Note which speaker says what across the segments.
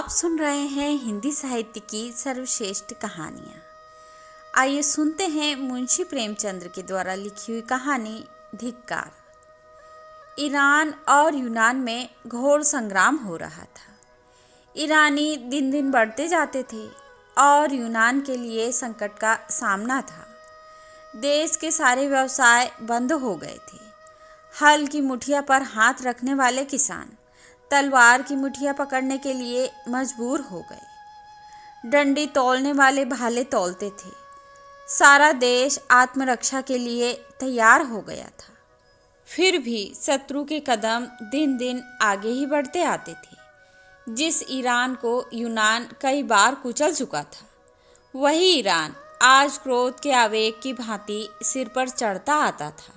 Speaker 1: सुन रहे हैं हिंदी साहित्य की सर्वश्रेष्ठ कहानियाँ। आइए सुनते हैं मुंशी प्रेमचंद्र के द्वारा लिखी हुई कहानी धिक्कार। ईरान और यूनान में घोर संग्राम हो रहा था। ईरानी दिन दिन बढ़ते जाते थे और यूनान के लिए संकट का सामना था। देश के सारे व्यवसाय बंद हो गए थे। हल की मुठिया पर हाथ रखने वाले किसान तलवार की मुठिया पकड़ने के लिए मजबूर हो गए। डंडी तौलने वाले भाले तौलते थे। सारा देश आत्मरक्षा के लिए तैयार हो गया था। फिर भी शत्रु के कदम दिन दिन आगे ही बढ़ते आते थे। जिस ईरान को यूनान कई बार कुचल चुका था, वही ईरान आज क्रोध के आवेग की भांति सिर पर चढ़ता आता था।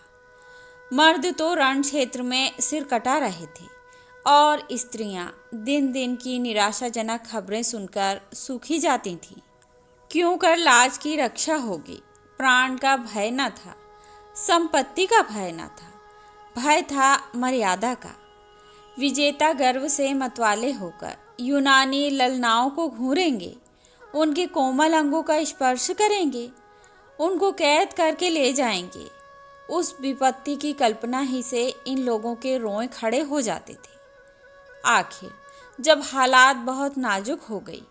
Speaker 1: मर्द तो रण क्षेत्र में सिर कटा रहे थे और स्त्रियां दिन दिन की निराशाजनक खबरें सुनकर सूखी जाती थीं। क्यों कर लाज की रक्षा होगी। प्राण का भय न था, संपत्ति का भय न था, भय था मर्यादा का। विजेता गर्व से मतवाले होकर यूनानी ललनाओं को घूरेंगे, उनके कोमल अंगों का स्पर्श करेंगे, उनको कैद करके ले जाएंगे। उस विपत्ति की कल्पना ही से इन लोगों के रोए खड़े हो जाते थे। आखिर जब हालात बहुत नाजुक हो गई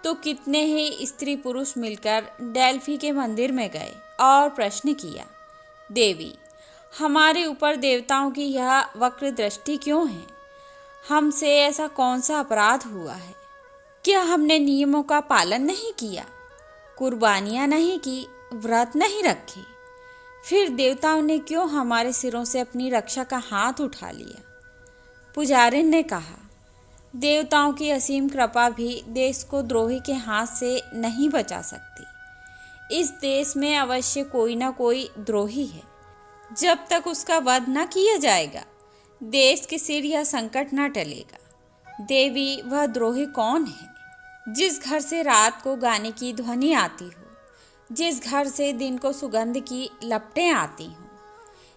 Speaker 1: तो कितने ही स्त्री पुरुष मिलकर डेल्फी के मंदिर में गए और प्रश्न किया, देवी, हमारे ऊपर देवताओं की यह वक्र दृष्टि क्यों है? हमसे ऐसा कौन सा अपराध हुआ है? क्या हमने नियमों का पालन नहीं किया, कुर्बानियां नहीं की, व्रत नहीं रखे? फिर देवताओं ने क्यों हमारे सिरों से अपनी रक्षा का हाथ उठा लिया? पुजारिन ने कहा, देवताओं की असीम कृपा भी देश को द्रोही के हाथ से नहीं बचा सकती। इस देश में अवश्य कोई ना कोई द्रोही है। जब तक उसका वध न किया जाएगा, देश के सिर यह संकट न टलेगा। देवी, वह द्रोही कौन है? जिस घर से रात को गाने की ध्वनि आती हो, जिस घर से दिन को सुगंध की लपटें आती हों,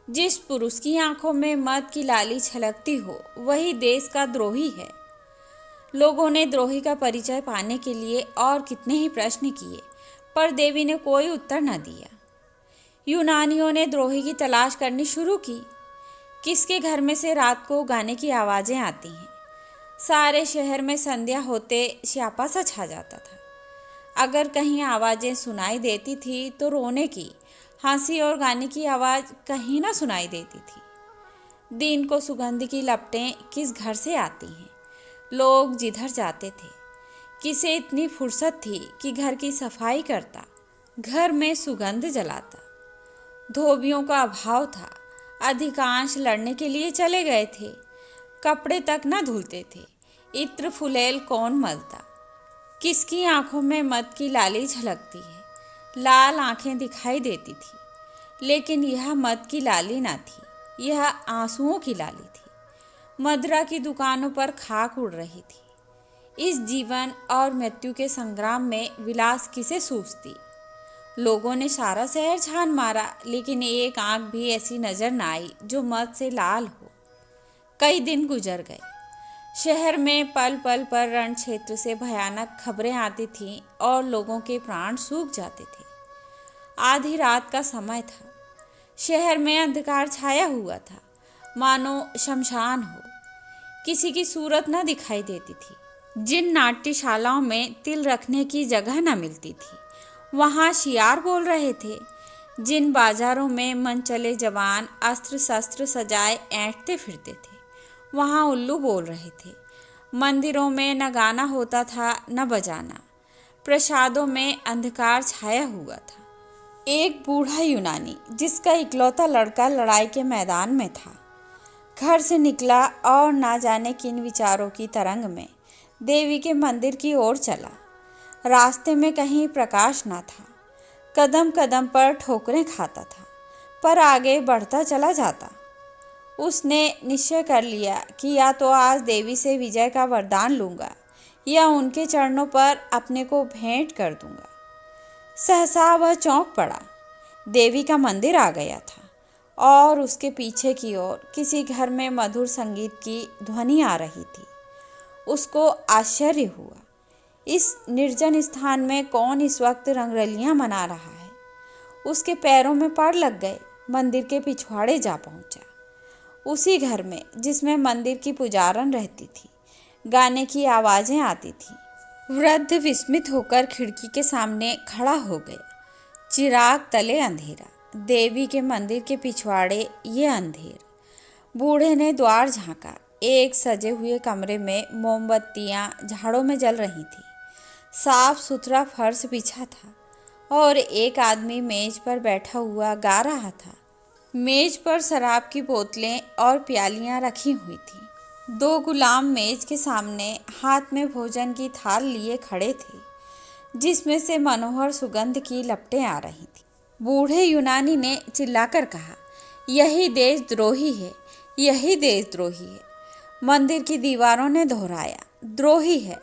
Speaker 1: जिस पुरुष की आंखों में मद की लाली छलकती हो, वही देश का द्रोही है। लोगों ने द्रोही का परिचय पाने के लिए और कितने ही प्रश्न किए, पर देवी ने कोई उत्तर न दिया। यूनानियों ने द्रोही की तलाश करनी शुरू की। किसके घर में से रात को गाने की आवाज़ें आती हैं? सारे शहर में संध्या होते श्यापा सा छा जाता था। अगर कहीं आवाज़ें सुनाई देती थी तो रोने की, हंसी और गाने की आवाज़ कहीं ना सुनाई देती थी। दिन को सुगंध की लपटें किस घर से आती हैं? लोग जिधर जाते थे, किसे इतनी फुर्सत थी कि घर की सफाई करता, घर में सुगंध जलाता। धोबियों का अभाव था, अधिकांश लड़ने के लिए चले गए थे। कपड़े तक न धुलते थे। इत्र फुलेल कौन मलता? किसकी आंखों में मद की लाली झलकती है? लाल आंखें दिखाई देती थी, लेकिन यह मद की लाली ना थी, यह आंसुओं की लाली थी। मदिरा की दुकानों पर खाक उड़ रही थी। इस जीवन और मृत्यु के संग्राम में विलास किसे सूझती? लोगों ने सारा शहर छान मारा, लेकिन एक आंख भी ऐसी नजर न आई जो मद से लाल हो। कई दिन गुजर गए। शहर में पल पल पर रण क्षेत्र से भयानक खबरें आती थीं और लोगों के प्राण सूख जाते थे। आधी रात का समय था। शहर में अंधकार छाया हुआ था, मानो शमशान हो। किसी की सूरत न दिखाई देती थी। जिन नाट्यशालाओं में तिल रखने की जगह न मिलती थी, वहाँ शियार बोल रहे थे। जिन बाजारों में मन चले जवान अस्त्र शस्त्र सजाए ऐंठते फिरते थे, वहाँ उल्लू बोल रहे थे। मंदिरों में न गाना होता था न बजाना। प्रसादों में अंधकार छाया हुआ था। एक बूढ़ा यूनानी, जिसका इकलौता लड़का लड़ाई के मैदान में था, घर से निकला और ना जाने किन विचारों की तरंग में देवी के मंदिर की ओर चला। रास्ते में कहीं प्रकाश न था। कदम कदम पर ठोकरें खाता था, पर आगे बढ़ता चला जाता। उसने निश्चय कर लिया कि या तो आज देवी से विजय का वरदान लूँगा या उनके चरणों पर अपने को भेंट कर दूँगा। सहसा वह चौंक पड़ा। देवी का मंदिर आ गया था और उसके पीछे की ओर किसी घर में मधुर संगीत की ध्वनि आ रही थी। उसको आश्चर्य हुआ। इस निर्जन स्थान में कौन इस वक्त रंगरलियां मना रहा है। उसके पैरों में पड़ लग गए, मंदिर के पिछवाड़े जा पहुंचा। उसी घर में जिसमें मंदिर की पुजारन रहती थी, गाने की आवाजें आती थी। वृद्ध विस्मित होकर खिड़की के सामने खड़ा हो गया। चिराग तले अंधेरा, देवी के मंदिर के पिछवाड़े ये अंधेर। बूढ़े ने द्वार झांका। एक सजे हुए कमरे में मोमबत्तियां झाड़ों में जल रही थी। साफ सुथरा फर्श बिछा था और एक आदमी मेज पर बैठा हुआ गा रहा था। मेज पर शराब की बोतलें और प्यालियां रखी हुई थी। 2 गुलाम मेज के सामने हाथ में भोजन की थाल लिए खड़े थे, जिसमें से मनोहर सुगंध की लपटें आ रही थी। बूढ़े यूनानी ने चिल्लाकर कहा, यही देशद्रोही है, यही देशद्रोही है। मंदिर की दीवारों ने दोहराया, द्रोही है।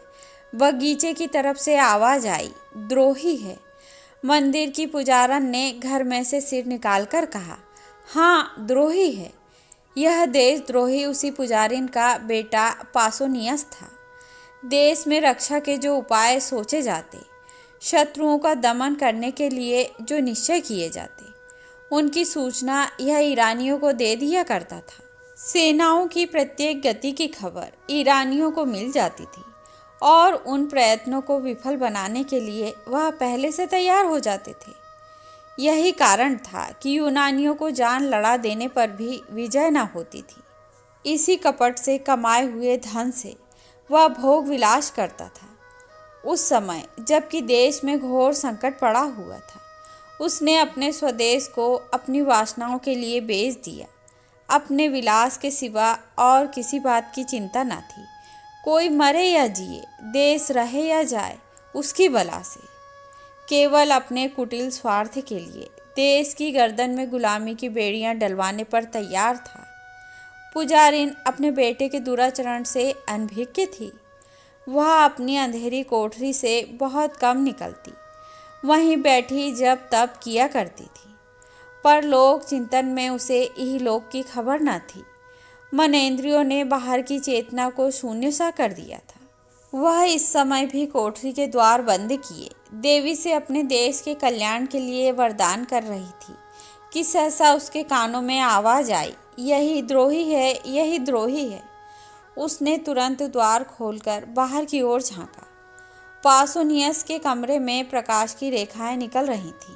Speaker 1: बगीचे की तरफ से आवाज आई, द्रोही है। मंदिर की पुजारन ने घर में से सिर निकालकर कहा, हाँ, द्रोही है। यह देशद्रोही उसी पुजारिन का बेटा पासोनियस था। देश में रक्षा के जो उपाय सोचे जाते, शत्रुओं का दमन करने के लिए जो निश्चय किए जाते, उनकी सूचना यह ईरानियों को दे दिया करता था। सेनाओं की प्रत्येक गति की खबर ईरानियों को मिल जाती थी और उन प्रयत्नों को विफल बनाने के लिए वह पहले से तैयार हो जाते थे। यही कारण था कि यूनानियों को जान लड़ा देने पर भी विजय न होती थी। इसी कपट से कमाए हुए धन से वह भोग विलास करता था। उस समय जबकि देश में घोर संकट पड़ा हुआ था, उसने अपने स्वदेश को अपनी वासनाओं के लिए बेच दिया। अपने विलास के सिवा और किसी बात की चिंता न थी। कोई मरे या जिए, देश रहे या जाए, उसकी बला से। केवल अपने कुटिल स्वार्थ के लिए देश की गर्दन में गुलामी की बेड़ियां डलवाने पर तैयार था। पुजारिन अपने बेटे के दुराचरण से अनभिज्ञ थी। वह अपनी अंधेरी कोठरी से बहुत कम निकलती, वहीं बैठी जब तब किया करती थी। पर लोक चिंतन में उसे इहलोक की खबर न थी। मनेंद्रियों ने बाहर की चेतना को शून्य सा कर दिया था। वह इस समय भी कोठरी के द्वार बंद किए देवी से अपने देश के कल्याण के लिए वरदान कर रही थी कि सहसा उसके कानों में आवाज आई, यही द्रोही है, यही द्रोही है। उसने तुरंत द्वार खोलकर बाहर की ओर झांका। पासोनियस के कमरे में प्रकाश की रेखाएं निकल रही थीं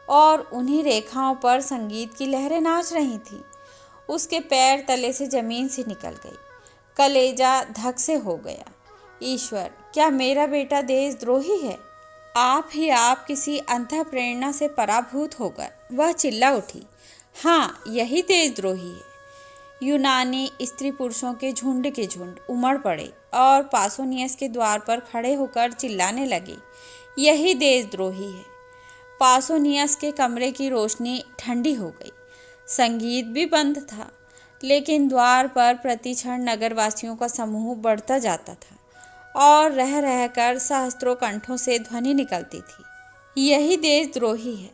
Speaker 1: और उन्हीं रेखाओं पर संगीत की लहरें नाच रही थीं। उसके पैर तले से जमीन से निकल गई। कलेजा धक से हो गया। ईश्वर, क्या मेरा बेटा देशद्रोही है? आप ही आप किसी अंतः प्रेरणा से पराभूत होकर वह चिल्ला उठी, हाँ, यही देशद्रोही है। यूनानी स्त्री पुरुषों के झुंड उमड़ पड़े और पासोनियस के द्वार पर खड़े होकर चिल्लाने लगे, यही देशद्रोही है। पासोनियस के कमरे की रोशनी ठंडी हो गई। संगीत भी बंद था, लेकिन द्वार पर प्रतिक्षण नगरवासियों का समूह बढ़ता जाता था और रह रहकर सहस्त्रों कंठों से ध्वनि निकलती थी, यही देशद्रोही है।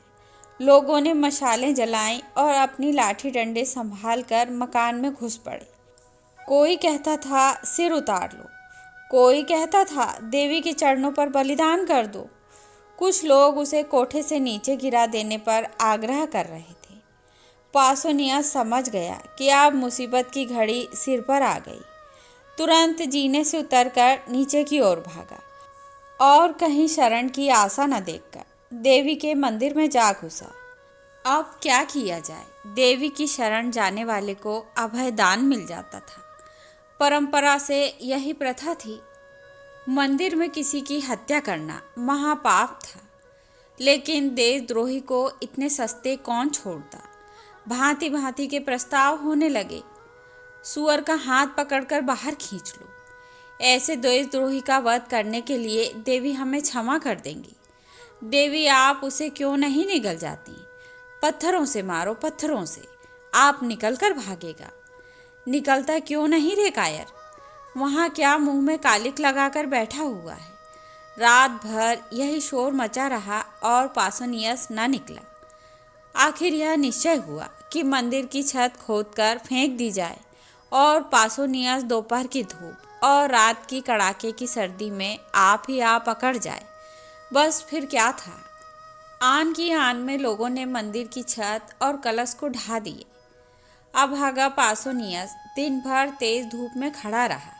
Speaker 1: लोगों ने मशालें जलाईं और अपनी लाठी डंडे संभाल कर मकान में घुस पड़े। कोई कहता था सिर उतार लो, कोई कहता था देवी के चरणों पर बलिदान कर दो। कुछ लोग उसे कोठे से नीचे गिरा देने पर आग्रह कर रहे थे। पासोनियस समझ गया कि अब मुसीबत की घड़ी सिर पर आ गई। तुरंत जीने से उतरकर नीचे की ओर भागा और कहीं शरण की आशा न देखकर देवी के मंदिर में जा घुसा। अब क्या किया जाए? देवी की शरण जाने वाले को अभयदान मिल जाता था। परंपरा से यही प्रथा थी। मंदिर में किसी की हत्या करना महापाप था, लेकिन देशद्रोही को इतने सस्ते कौन छोड़ता। भांति भांति के प्रस्ताव होने लगे। सुअर का हाथ पकड़कर बाहर खींच लो, ऐसे देशद्रोही का वध करने के लिए देवी हमें क्षमा कर देंगी। देवी, आप उसे क्यों नहीं निगल जाती? पत्थरों से मारो, पत्थरों से, आप निकल कर भागेगा। निकलता क्यों नहीं रे कायर? वहाँ क्या मुंह में कालिक लगाकर बैठा हुआ है? रात भर यही शोर मचा रहा और पासोनियस न निकला। आखिर यह निश्चय हुआ कि मंदिर की छत खोदकर फेंक दी जाए और पासोनियस दोपहर की धूप और रात की कड़ाके की सर्दी में आप ही आप अकड़ जाए। बस फिर क्या था। आन की आन में लोगों ने मंदिर की छत और कलश को ढा दिए। अभागा पासोनियस दिन भर तेज धूप में खड़ा रहा।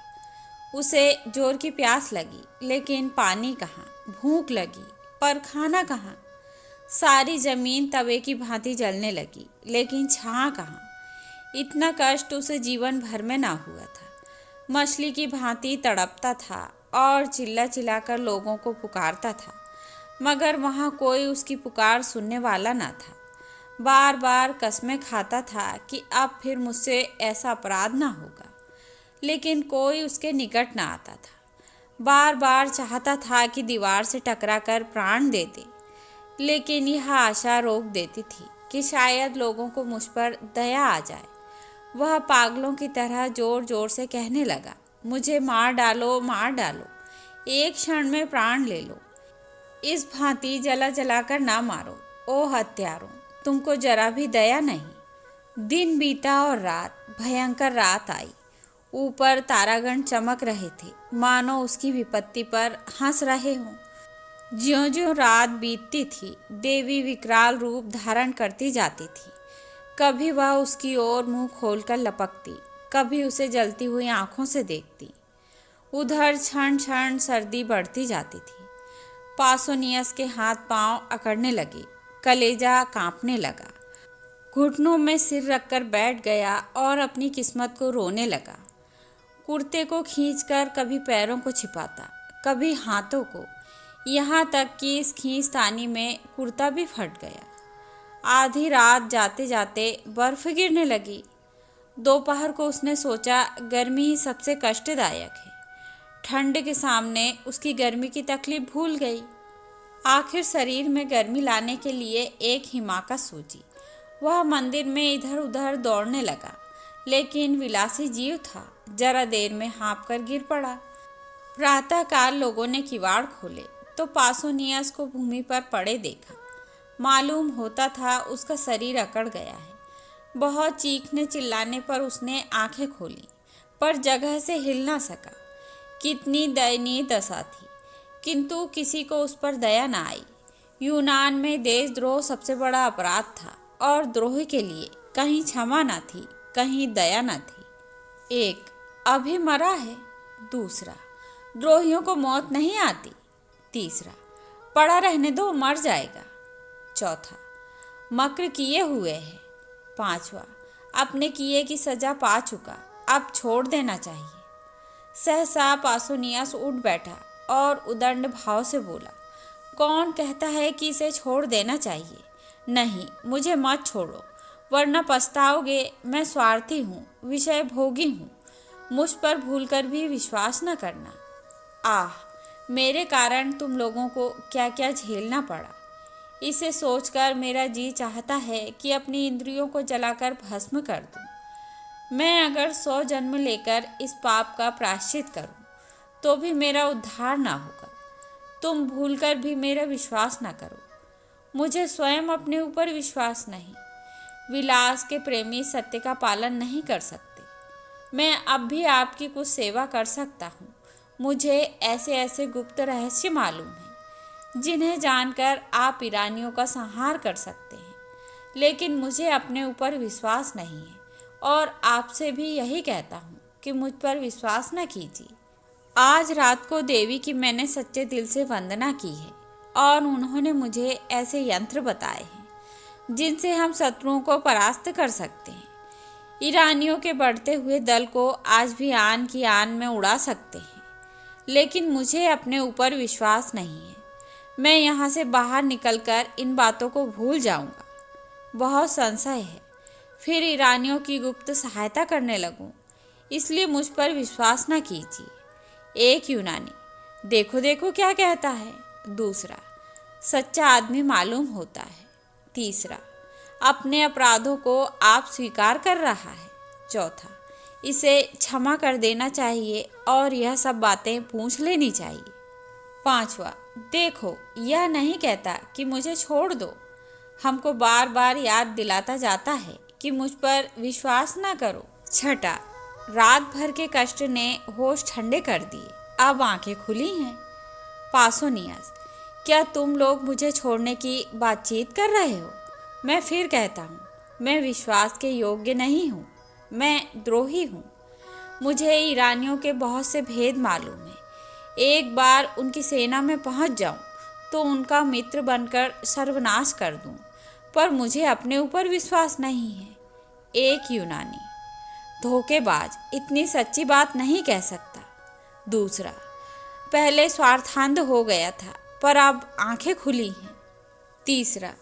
Speaker 1: उसे जोर की प्यास लगी, लेकिन पानी कहाँ, भूख लगी पर खाना कहाँ। सारी जमीन तवे की भांति जलने लगी, लेकिन छां कहाँ। इतना कष्ट उसे जीवन भर में ना हुआ था। मछली की भांति तड़पता था और चिल्ला चिल्लाकर लोगों को पुकारता था, मगर वहाँ कोई उसकी पुकार सुनने वाला ना था। बार बार कस्में खाता था कि अब फिर मुझसे ऐसा अपराध ना होगा, लेकिन कोई उसके निकट ना आता था। बार बार चाहता था कि दीवार से टकराकर प्राण दे दे, लेकिन यह आशा रोक देती थी कि शायद लोगों को मुझ पर दया आ जाए। वह पागलों की तरह जोर जोर से कहने लगा, मुझे मार डालो, मार डालो, एक क्षण में प्राण ले लो। इस भांति जला जलाकर ना मारो, ओ हत्यारों, तुमको जरा भी दया नहीं। दिन बीता और रात, भयंकर रात आई। ऊपर तारागण चमक रहे थे, मानो उसकी विपत्ति पर हंस रहे हों। ज्यों ज्यों रात बीतती थी, देवी विकराल रूप धारण करती जाती थी। कभी वह उसकी ओर मुंह खोलकर लपकती, कभी उसे जलती हुई आंखों से देखती। उधर क्षण क्षण सर्दी बढ़ती जाती थी। पासोनियस के हाथ पांव अकड़ने लगे, कलेजा कांपने लगा। घुटनों में सिर रखकर बैठ गया और अपनी किस्मत को रोने लगा। कुर्ते को खींचकर कभी पैरों को छिपाता, कभी हाथों को, यहाँ तक कि इस खींचतानी में कुर्ता भी फट गया। आधी रात जाते जाते बर्फ गिरने लगी। दोपहर को उसने सोचा गर्मी ही सबसे कष्टदायक है। ठंड के सामने उसकी गर्मी की तकलीफ भूल गई। आखिर शरीर में गर्मी लाने के लिए एक हिमाकत सूझी। वह मंदिर में इधर उधर दौड़ने लगा, लेकिन विलासी जीव था, जरा देर में हाँफ कर गिर पड़ा। प्रातःकाल लोगों ने किवाड़ खोले तो पासोनियस को भूमि पर पड़े देखा। मालूम होता था उसका शरीर अकड़ गया है। बहुत चीखने चिल्लाने पर उसने आंखें खोली, पर जगह से हिल ना सका। कितनी दयनीय दशा थी, किंतु किसी को उस पर दया न आई। यूनान में देशद्रोह सबसे बड़ा अपराध था, और द्रोही के लिए कहीं क्षमा न थी, कहीं दया न थी। एक, अभी मरा है। दूसरा, द्रोहियों को मौत नहीं आती। तीसरा, पड़ा रहने दो, मर जाएगा। चौथा, मक्र किए हुए है। पांचवा, अपने किए की सजा पा चुका, अब छोड़ देना चाहिए। सहसा पासोनियस उठ बैठा और उदंड भाव से बोला, कौन कहता है कि इसे छोड़ देना चाहिए? नहीं, मुझे मत छोड़ो, वरना पछताओगे। मैं स्वार्थी हूँ, विषय भोगी हूँ, मुझ पर भूलकर भी विश्वास न करना। आह, मेरे कारण तुम लोगों को क्या क्या झेलना पड़ा। इसे सोचकर मेरा जी चाहता है कि अपनी इंद्रियों को जलाकर भस्म कर दूं। मैं अगर 100 जन्म लेकर इस पाप का प्रायश्चित करूं, तो भी मेरा उद्धार ना होगा। तुम भूलकर भी मेरा विश्वास ना करो। मुझे स्वयं अपने ऊपर विश्वास नहीं। विलास के प्रेमी सत्य का पालन नहीं कर सकते। मैं अब भी आपकी कुछ सेवा कर सकता हूँ। मुझे ऐसे ऐसे गुप्त रहस्य मालूम हैं, जिन्हें जानकर आप ईरानियों का संहार कर सकते हैं। लेकिन मुझे अपने ऊपर विश्वास नहीं है, और आपसे भी यही कहता हूँ कि मुझ पर विश्वास न कीजिए। आज रात को देवी की मैंने सच्चे दिल से वंदना की है, और उन्होंने मुझे ऐसे यंत्र बताए हैं जिनसे हम शत्रुओं को परास्त कर सकते हैं। ईरानियों के बढ़ते हुए दल को आज भी आन की आन में उड़ा सकते हैं। लेकिन मुझे अपने ऊपर विश्वास नहीं है। मैं यहाँ से बाहर निकलकर इन बातों को भूल जाऊँगा। बहुत संशय है, फिर ईरानियों की गुप्त सहायता करने लगूँ, इसलिए मुझ पर विश्वास न कीजिए। एक यूनानी, देखो देखो क्या कहता है। दूसरा, सच्चा आदमी मालूम होता है। तीसरा, अपने अपराधों को आप स्वीकार कर रहा है। चौथा, इसे क्षमा कर देना चाहिए और यह सब बातें पूछ लेनी चाहिए। पांचवा, देखो, यह नहीं कहता कि मुझे छोड़ दो, हमको बार बार याद दिलाता जाता है कि मुझ पर विश्वास ना करो। छठा, रात भर के कष्ट ने होश ठंडे कर दिए, अब आंखें खुली हैं। पासोनियस, क्या तुम लोग मुझे छोड़ने की बातचीत कर रहे हो? मैं फिर कहता हूँ, मैं विश्वास के योग्य नहीं हूँ, मैं द्रोही हूँ। मुझे ईरानियों के बहुत से भेद मालूम है। एक बार उनकी सेना में पहुँच जाऊँ तो उनका मित्र बनकर सर्वनाश कर दूँ, पर मुझे अपने ऊपर विश्वास नहीं है। एक यूनानी, धोखेबाज इतनी सच्ची बात नहीं कह सकता। दूसरा, पहले स्वार्थांध हो गया था, पर अब आंखें खुली हैं। तीसरा,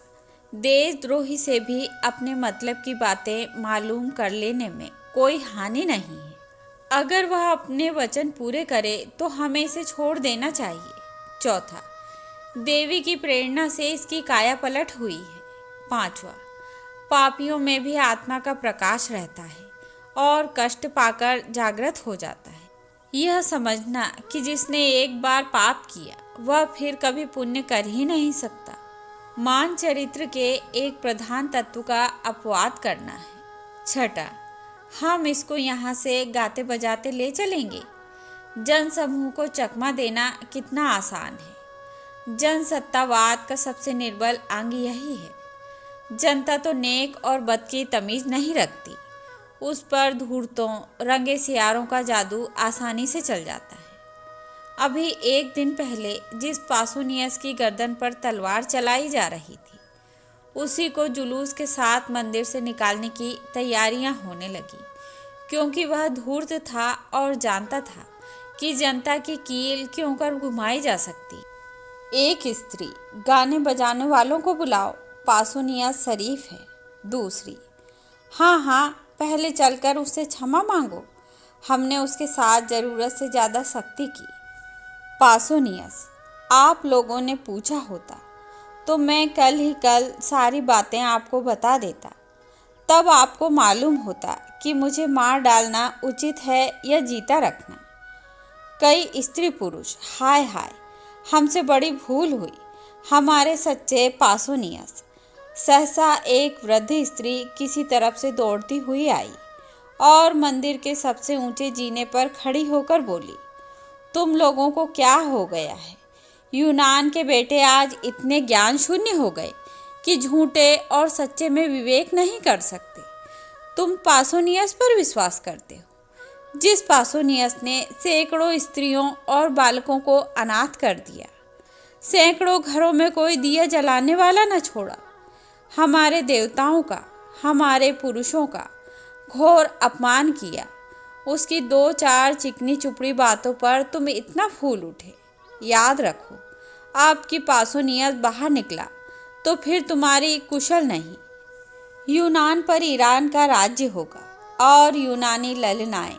Speaker 1: देशद्रोही से भी अपने मतलब की बातें मालूम कर लेने में कोई हानि नहीं है। अगर वह अपने वचन पूरे करे तो हमें इसे छोड़ देना चाहिए। चौथा, देवी की प्रेरणा से इसकी काया पलट हुई है। पांचवा, पापियों में भी आत्मा का प्रकाश रहता है और कष्ट पाकर जागृत हो जाता है। यह समझना कि जिसने एक बार पाप किया वह फिर कभी पुण्य कर ही नहीं सकता, मान चरित्र के एक प्रधान तत्व का अपवाद करना है। छठा, हम इसको यहाँ से गाते बजाते ले चलेंगे। जन समूह को चकमा देना कितना आसान है। जनसत्तावाद का सबसे निर्बल अंग यही है। जनता तो नेक और बद की तमीज नहीं रखती, उस पर धूर्तों रंगे सियारों का जादू आसानी से चल जाता है। अभी एक दिन पहले जिस पासोनियस की गर्दन पर तलवार चलाई जा रही थी, उसी को जुलूस के साथ मंदिर से निकालने की तैयारियां होने लगी, क्योंकि वह धूर्त था और जानता था कि जनता की कील क्यों कर घुमाई जा सकती। एक स्त्री, गाने बजाने वालों को बुलाओ, पासोनियस शरीफ है। दूसरी, हाँ हाँ, पहले चलकर उससे क्षमा मांगो, हमने उसके साथ ज़रूरत से ज़्यादा सख्ती की। पासोनियस, आप लोगों ने पूछा होता तो मैं कल सारी बातें आपको बता देता, तब आपको मालूम होता कि मुझे मार डालना उचित है या जीता रखना। कई स्त्री पुरुष, हाय हाय, हमसे बड़ी भूल हुई। हमारे सच्चे पासोनियस। सहसा एक वृद्ध स्त्री किसी तरफ से दौड़ती हुई आई और मंदिर के सबसे ऊंचे जीने पर खड़ी होकर बोली, तुम लोगों को क्या हो गया है? यूनान के बेटे आज इतने ज्ञान शून्य हो गए कि झूठे और सच्चे में विवेक नहीं कर सकते। तुम पासोनियस पर विश्वास करते हो, जिस पासोनियस ने सैकड़ों स्त्रियों और बालकों को अनाथ कर दिया, सैकड़ों घरों में कोई दिया जलाने वाला न छोड़ा, हमारे देवताओं का, हमारे पुरुषों का घोर अपमान किया। उसकी 2-4 चिकनी चुपड़ी बातों पर तुम इतना फूल उठे। याद रखो, आपकी पासोनियस बाहर निकला तो फिर तुम्हारी कुशल नहीं। यूनान पर ईरान का राज्य होगा और यूनानी ललनाएं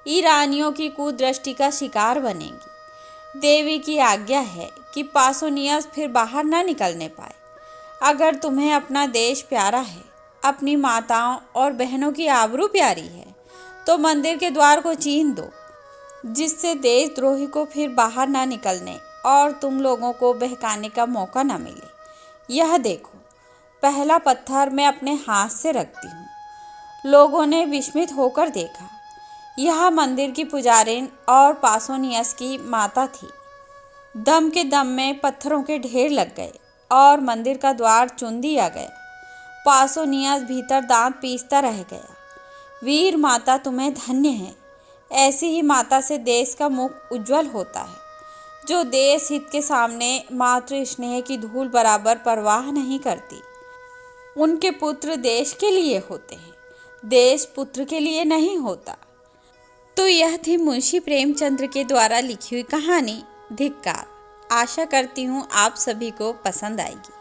Speaker 1: ईरानियों की कुदृष्टि का शिकार बनेंगी। देवी की आज्ञा है कि पासोनियस फिर बाहर न निकलने पाए। अगर तुम्हें अपना देश प्यारा है, अपनी माताओं और बहनों की आबरू प्यारी है, तो मंदिर के द्वार को चीन दो, जिससे देशद्रोही को फिर बाहर ना निकलने और तुम लोगों को बहकाने का मौका ना मिले। यह देखो, पहला पत्थर मैं अपने हाथ से रखती हूँ। लोगों ने विस्मित होकर देखा। यह मंदिर की पुजारिन और पासोनियस की माता थी। दम के दम में पत्थरों के ढेर लग गए और मंदिर का द्वार चुन दिया गया। पासोनियस भीतर दांत पीसता रह गया। वीर माता, तुम्हें धन्य है। ऐसी ही माता से देश का मुख उज्जवल होता है, जो देश हित के सामने मातृ स्नेह की धूल बराबर परवाह नहीं करती। उनके पुत्र देश के लिए होते हैं, देश पुत्र के लिए नहीं होता। तो यह थी मुंशी प्रेमचंद्र के द्वारा लिखी हुई कहानी धिक्कार। आशा करती हूँ आप सभी को पसंद आएगी।